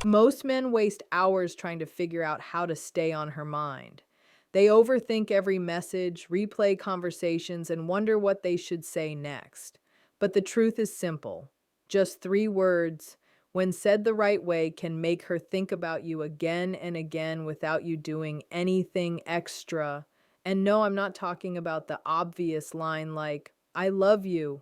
Most men waste hours trying to figure out how to stay on her mind. They overthink every message, replay conversations, and wonder what they should say next. But the truth is simple. Just 3 words, when said the right way, can make her think about you again and again without you doing anything extra. And no, I'm not talking about the obvious line like, I love you.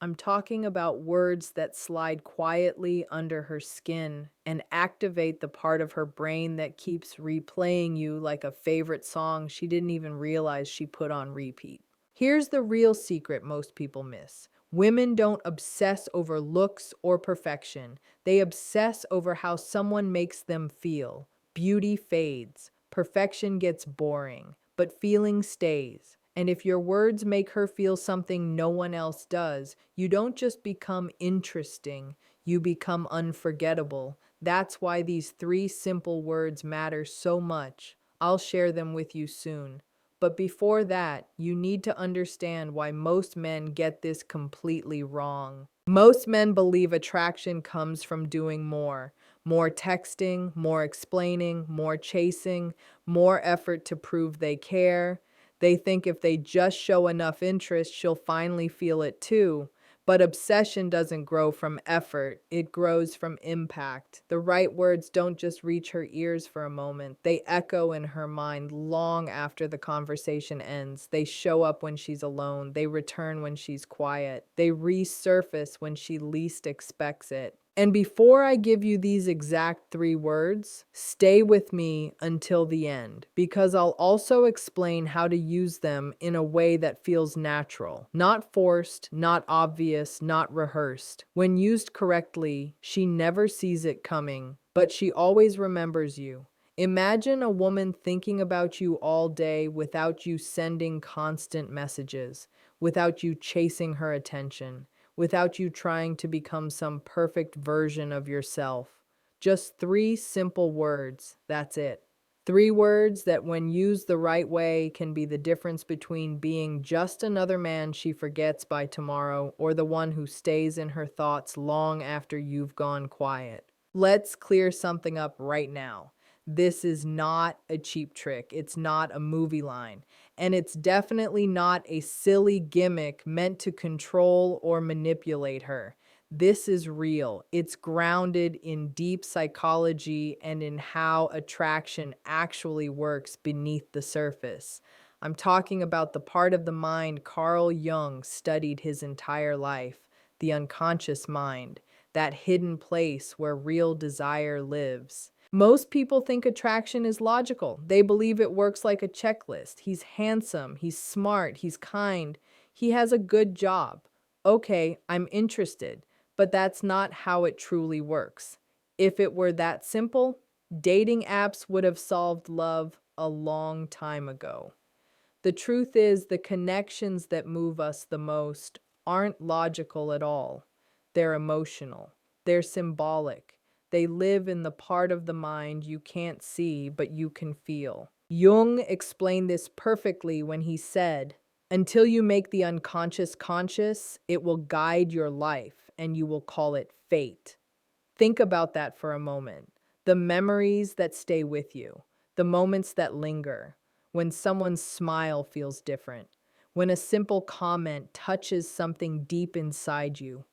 I'm talking about words that slide quietly under her skin and activate the part of her brain that keeps replaying you like a favorite song she didn't even realize she put on repeat. Here's the real secret most people miss. Women don't obsess over looks or perfection. They obsess over how someone makes them feel. Beauty fades, perfection gets boring, but feeling stays. And if your words make her feel something no one else does, you don't just become interesting, you become unforgettable. That's why these 3 simple words matter so much. I'll share them with you soon. But before that, you need to understand why most men get this completely wrong. Most men believe attraction comes from doing more. More texting, more explaining, more chasing, more effort to prove they care. They think if they just show enough interest, she'll finally feel it too. But obsession doesn't grow from effort, it grows from impact. The right words don't just reach her ears for a moment, they echo in her mind long after the conversation ends. They show up when she's alone, they return when she's quiet, they resurface when she least expects it. And before I give you these exact 3 words, stay with me until the end, because I'll also explain how to use them in a way that feels natural, not forced, not obvious, not rehearsed. When used correctly, she never sees it coming, but she always remembers you. Imagine a woman thinking about you all day without you sending constant messages, without you chasing her attention, without you trying to become some perfect version of yourself. Just 3 simple words, that's it. 3 words that, when used the right way, can be the difference between being just another man she forgets by tomorrow or the one who stays in her thoughts long after you've gone quiet. Let's clear something up right now. This is not a cheap trick. It's not a movie line. And it's definitely not a silly gimmick meant to control or manipulate her. This is real. It's grounded in deep psychology and in how attraction actually works beneath the surface. I'm talking about the part of the mind Carl Jung studied his entire life, the unconscious mind, that hidden place where real desire lives. Most people think attraction is logical. They believe it works like a checklist. He's handsome, he's smart, he's kind, he has a good job. Okay, I'm interested. But that's not how it truly works. If it were that simple, dating apps would have solved love a long time ago. The truth is, the connections that move us the most aren't logical at all. They're emotional. They're symbolic. They live in the part of the mind you can't see, but you can feel. Jung explained this perfectly when he said, until you make the unconscious conscious, it will guide your life, and you will call it fate. Think about that for a moment. The memories that stay with you, the moments that linger, when someone's smile feels different, when a simple comment touches something deep inside you,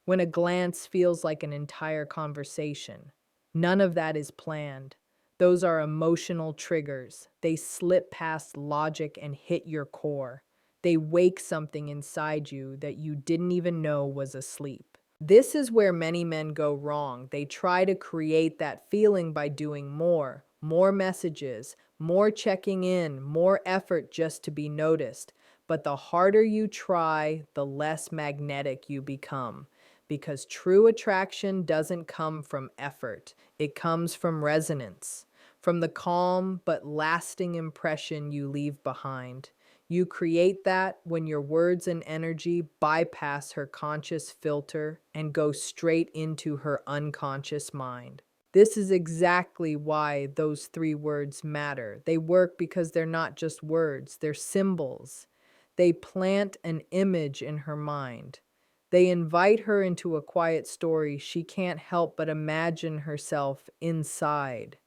when a glance feels like an entire conversation. None of that is planned. Those are emotional triggers. They slip past logic and hit your core. They wake something inside you that you didn't even know was asleep. This is where many men go wrong. They try to create that feeling by doing more messages, more checking in, more effort just to be noticed. But the harder you try, the less magnetic you become. Because true attraction doesn't come from effort, it comes from resonance, from the calm but lasting impression you leave behind. You create that when your words and energy bypass her conscious filter and go straight into her unconscious mind. This is exactly why those 3 words matter. They work because they're not just words, they're symbols. They plant an image in her mind. They invite her into a quiet story she can't help but imagine herself inside.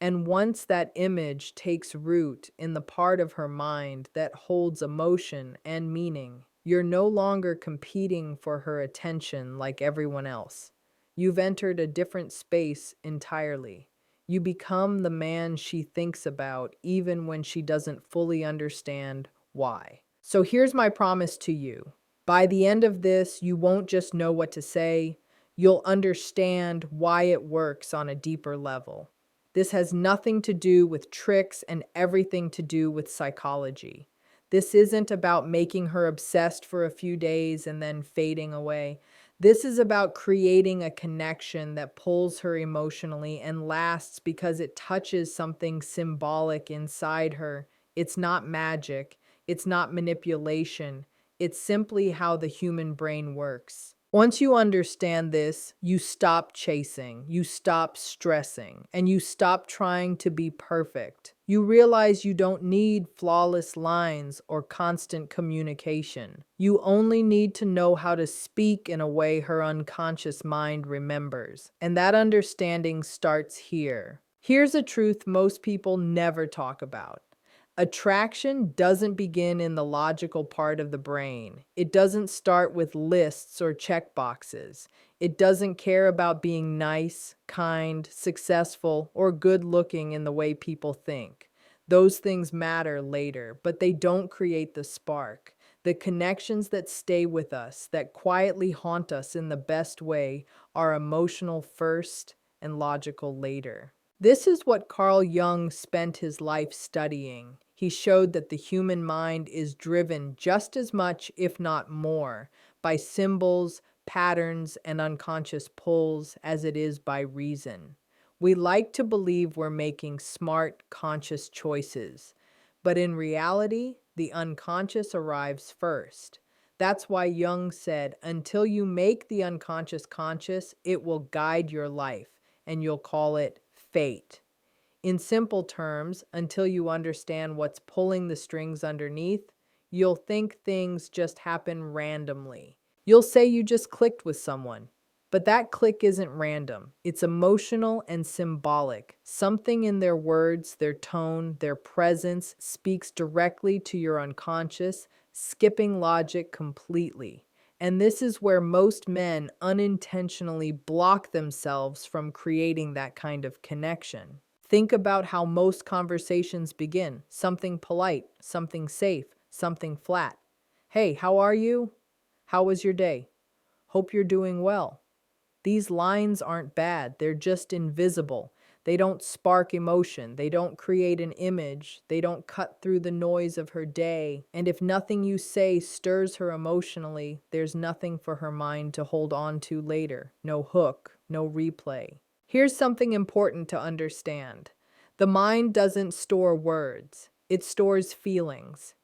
And once that image takes root in the part of her mind that holds emotion and meaning, you're no longer competing for her attention like everyone else. You've entered a different space entirely. You become the man she thinks about even when she doesn't fully understand why. So here's my promise to you. By the end of this, you won't just know what to say, you'll understand why it works on a deeper level. This has nothing to do with tricks and everything to do with psychology. This isn't about making her obsessed for a few days and then fading away. This is about creating a connection that pulls her emotionally and lasts because it touches something symbolic inside her. It's not magic, it's not manipulation, it's simply how the human brain works. Once you understand this, you stop chasing, you stop stressing, and you stop trying to be perfect. You realize you don't need flawless lines or constant communication. You only need to know how to speak in a way her unconscious mind remembers. And that understanding starts here. Here's a truth most people never talk about. Attraction doesn't begin in the logical part of the brain. It doesn't start with lists or check boxes. It doesn't care about being nice, kind, successful, or good looking in the way people think. Those things matter later, but they don't create the spark. The connections that stay with us, that quietly haunt us in the best way, are emotional first and logical later. This is what Carl Jung spent his life studying. He showed that the human mind is driven just as much, if not more, by symbols, patterns, and unconscious pulls as it is by reason. We like to believe we're making smart, conscious choices, but in reality, the unconscious arrives first. That's why Jung said, until you make the unconscious conscious, it will guide your life, and you'll call it fate. In simple terms, until you understand what's pulling the strings underneath, you'll think things just happen randomly. You'll say you just clicked with someone, but that click isn't random. It's emotional and symbolic. Something in their words, their tone, their presence speaks directly to your unconscious, skipping logic completely. And this is where most men unintentionally block themselves from creating that kind of connection. Think about how most conversations begin. Something polite, something safe, something flat. Hey, how are you? How was your day? Hope you're doing well. These lines aren't bad, they're just invisible. They don't spark emotion, they don't create an image, they don't cut through the noise of her day. And if nothing you say stirs her emotionally, there's nothing for her mind to hold on to later. No hook, no replay. Here's something important to understand. The mind doesn't store words, it stores feelings.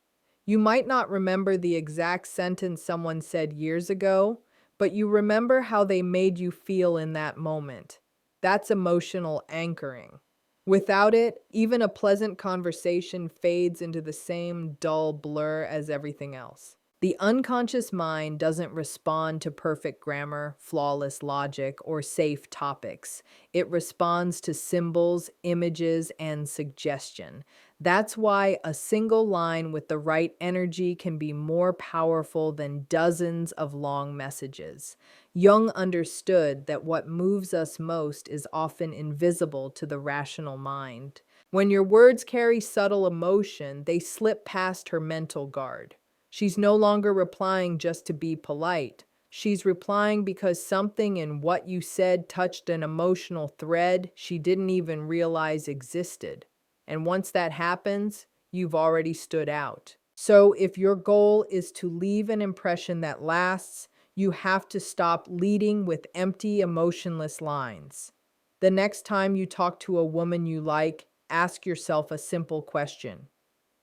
You might not remember the exact sentence someone said years ago, but you remember how they made you feel in that moment. That's emotional anchoring. Without it, even a pleasant conversation fades into the same dull blur as everything else. The unconscious mind doesn't respond to perfect grammar, flawless logic, or safe topics. It responds to symbols, images, and suggestion. That's why a single line with the right energy can be more powerful than dozens of long messages. Jung understood that what moves us most is often invisible to the rational mind. When your words carry subtle emotion, they slip past her mental guard. She's no longer replying just to be polite. She's replying because something in what you said touched an emotional thread she didn't even realize existed. And once that happens, you've already stood out. So if your goal is to leave an impression that lasts, you have to stop leading with empty, emotionless lines. The next time you talk to a woman you like, ask yourself a simple question.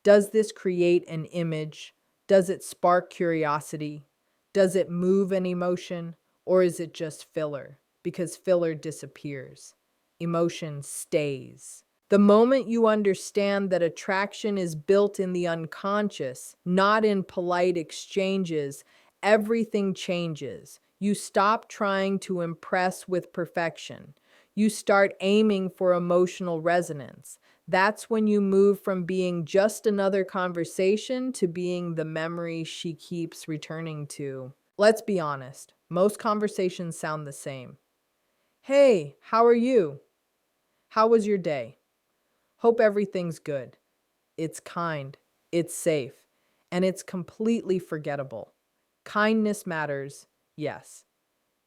Does this create an image? Does it spark curiosity? Does it move an emotion? Or is it just filler? Because filler disappears. Emotion stays. The moment you understand that attraction is built in the unconscious, not in polite exchanges, everything changes. You stop trying to impress with perfection. You start aiming for emotional resonance. That's when you move from being just another conversation to being the memory she keeps returning to. Let's be honest, most conversations sound the same. Hey, how are you? How was your day? Hope everything's good. It's kind, it's safe, and it's completely forgettable. Kindness matters, yes.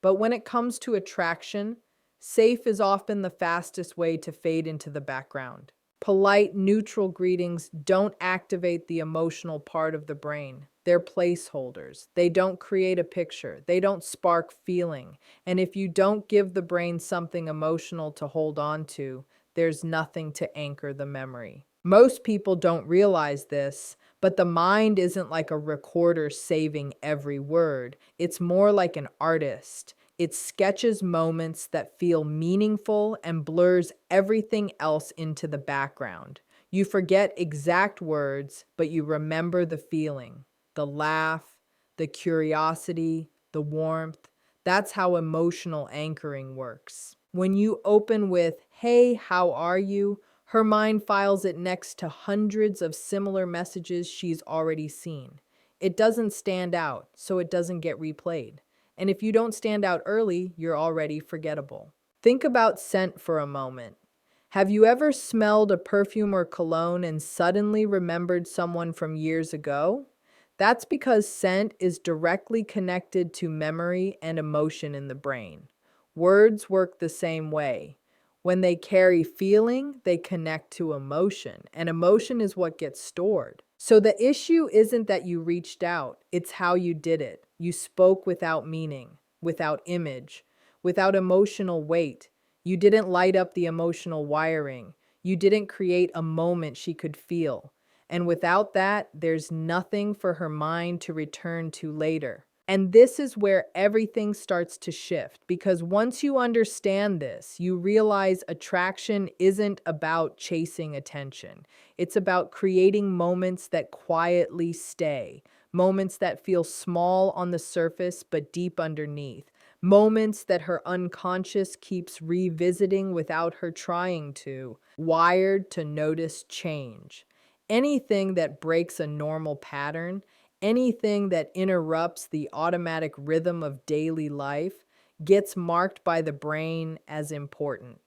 But when it comes to attraction, safe is often the fastest way to fade into the background. Polite, neutral greetings don't activate the emotional part of the brain. They're placeholders. They don't create a picture. They don't spark feeling. And if you don't give the brain something emotional to hold on to, there's nothing to anchor the memory. Most people don't realize this, but the mind isn't like a recorder saving every word. It's more like an artist. It sketches moments that feel meaningful and blurs everything else into the background. You forget exact words, but you remember the feeling, the laugh, the curiosity, the warmth. That's how emotional anchoring works. When you open with, "Hey, how are you?" her mind files it next to hundreds of similar messages she's already seen. It doesn't stand out, so it doesn't get replayed. And if you don't stand out early, you're already forgettable. Think about scent for a moment. Have you ever smelled a perfume or cologne and suddenly remembered someone from years ago? That's because scent is directly connected to memory and emotion in the brain. Words work the same way. When they carry feeling, they connect to emotion, and emotion is what gets stored. So the issue isn't that you reached out, it's how you did it. You spoke without meaning, without image, without emotional weight. You didn't light up the emotional wiring. You didn't create a moment she could feel. And without that, there's nothing for her mind to return to later. And this is where everything starts to shift, because once you understand this, you realize attraction isn't about chasing attention. It's about creating moments that quietly stay, moments that feel small on the surface but deep underneath, moments that her unconscious keeps revisiting without her trying to, wired to notice change. Anything that breaks a normal pattern, anything that interrupts the automatic rhythm of daily life, gets marked by the brain as important.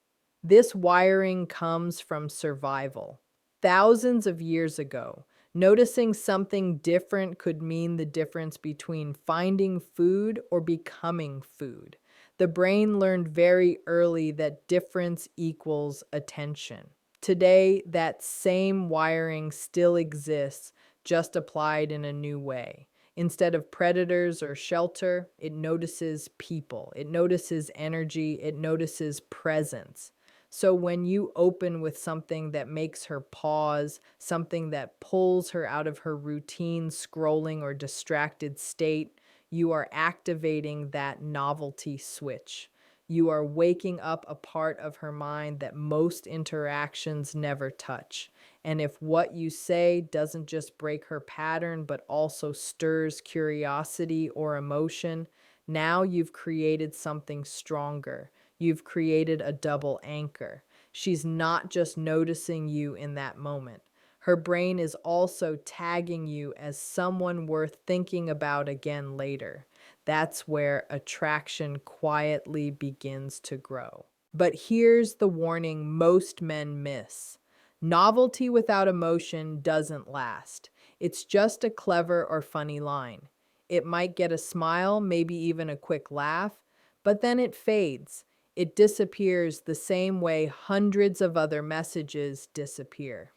This wiring comes from survival. Thousands of years ago, noticing something different could mean the difference between finding food or becoming food. The brain learned very early that difference equals attention. Today, that same wiring still exists, just applied in a new way. Instead of predators or shelter, it notices people, it notices energy, it notices presence. So when you open with something that makes her pause, something that pulls her out of her routine scrolling or distracted state, you are activating that novelty switch. You are waking up a part of her mind that most interactions never touch. And if what you say doesn't just break her pattern, but also stirs curiosity or emotion, now you've created something stronger. You've created a double anchor. She's not just noticing you in that moment. Her brain is also tagging you as someone worth thinking about again later. That's where attraction quietly begins to grow. But here's the warning most men miss. Novelty without emotion doesn't last. It's just a clever or funny line. It might get a smile, maybe even a quick laugh, but then it fades. It disappears the same way hundreds of other messages disappear.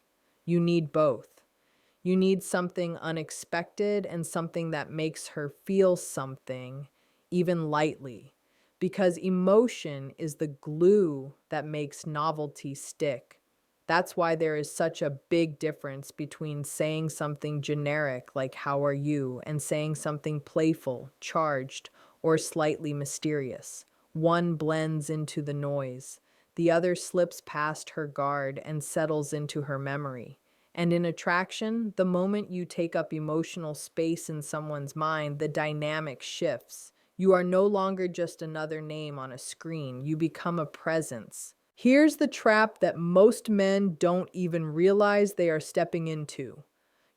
You need both. You need something unexpected and something that makes her feel something, even lightly, because emotion is the glue that makes novelty stick. That's why there is such a big difference between saying something generic like "How are you?" and saying something playful, charged, or slightly mysterious. One blends into the noise. The other slips past her guard and settles into her memory. And in attraction, the moment you take up emotional space in someone's mind, the dynamic shifts. You are no longer just another name on a screen, you become a presence. Here's the trap that most men don't even realize they are stepping into.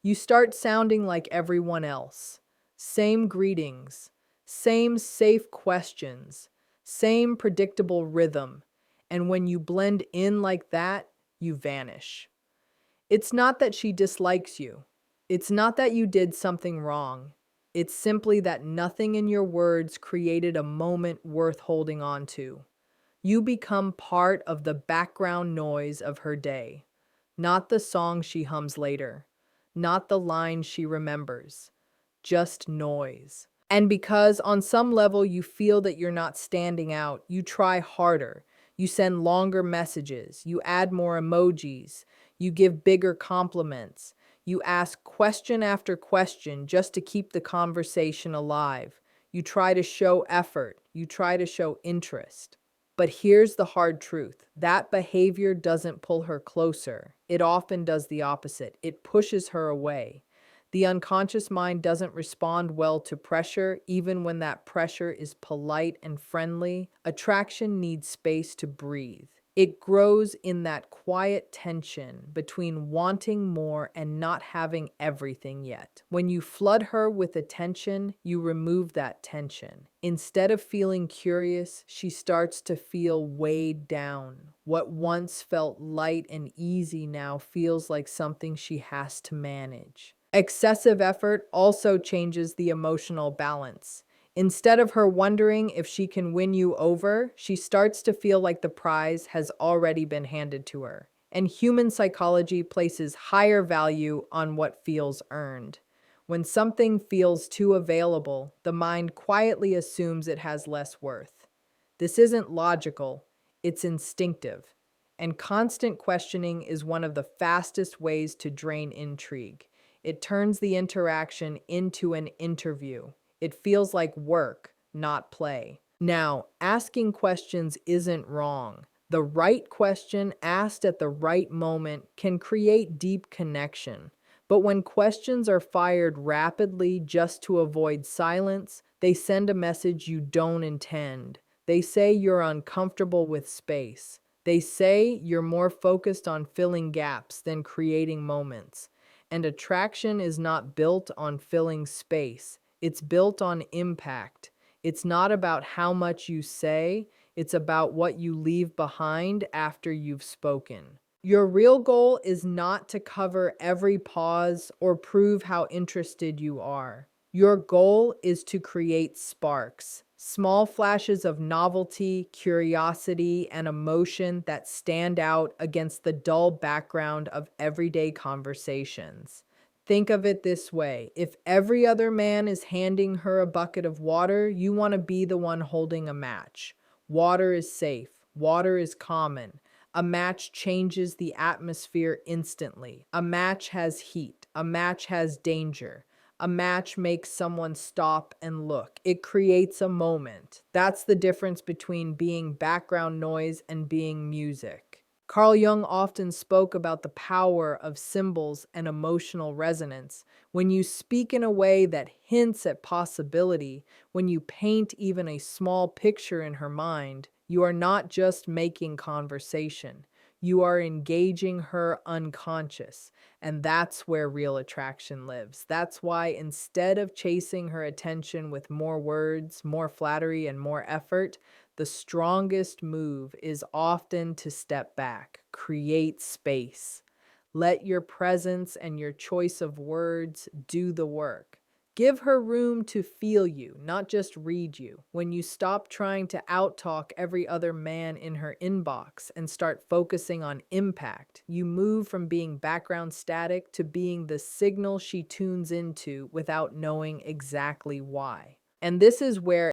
You start sounding like everyone else. Same greetings, same safe questions, same predictable rhythm. And when you blend in like that, you vanish. It's not that she dislikes you. It's not that you did something wrong. It's simply that nothing in your words created a moment worth holding on to. You become part of the background noise of her day, not the song she hums later, not the line she remembers, just noise. And because on some level you feel that you're not standing out, you try harder. You send longer messages, you add more emojis, you give bigger compliments, you ask question after question just to keep the conversation alive. You try to show effort, you try to show interest. But here's the hard truth. That behavior doesn't pull her closer. It often does the opposite. It pushes her away. The unconscious mind doesn't respond well to pressure, even when that pressure is polite and friendly. Attraction needs space to breathe. It grows in that quiet tension between wanting more and not having everything yet. When you flood her with attention, you remove that tension. Instead of feeling curious, she starts to feel weighed down. What once felt light and easy now feels like something she has to manage. Excessive effort also changes the emotional balance. Instead of her wondering if she can win you over, she starts to feel like the prize has already been handed to her. And human psychology places higher value on what feels earned. When something feels too available, the mind quietly assumes it has less worth. This isn't logical, it's instinctive. And constant questioning is one of the fastest ways to drain intrigue. It turns the interaction into an interview. It feels like work, not play. Now, asking questions isn't wrong. The right question asked at the right moment can create deep connection. But when questions are fired rapidly just to avoid silence, they send a message you don't intend. They say you're uncomfortable with space. They say you're more focused on filling gaps than creating moments. And attraction is not built on filling space, it's built on impact. It's not about how much you say, it's about what you leave behind after you've spoken. Your real goal is not to cover every pause or prove how interested you are. Your goal is to create sparks, small flashes of novelty, curiosity, and emotion that stand out against the dull background of everyday conversations. Think of it this way. If every other man is handing her a bucket of water, you want to be the one holding a match. Water is safe. Water is common. A match changes the atmosphere instantly. A match has heat. A match has danger. A match makes someone stop and look. It creates a moment. That's the difference between being background noise and being music. Carl Jung often spoke about the power of symbols and emotional resonance. When you speak in a way that hints at possibility, when you paint even a small picture in her mind, you are not just making conversation. You are engaging her unconscious. And that's where real attraction lives. That's why instead of chasing her attention with more words, more flattery, and more effort, the strongest move is often to step back, create space. Let your presence and your choice of words do the work. Give her room to feel you, not just read you. When you stop trying to outtalk every other man in her inbox and start focusing on impact, you move from being background static to being the signal she tunes into without knowing exactly why. And this is where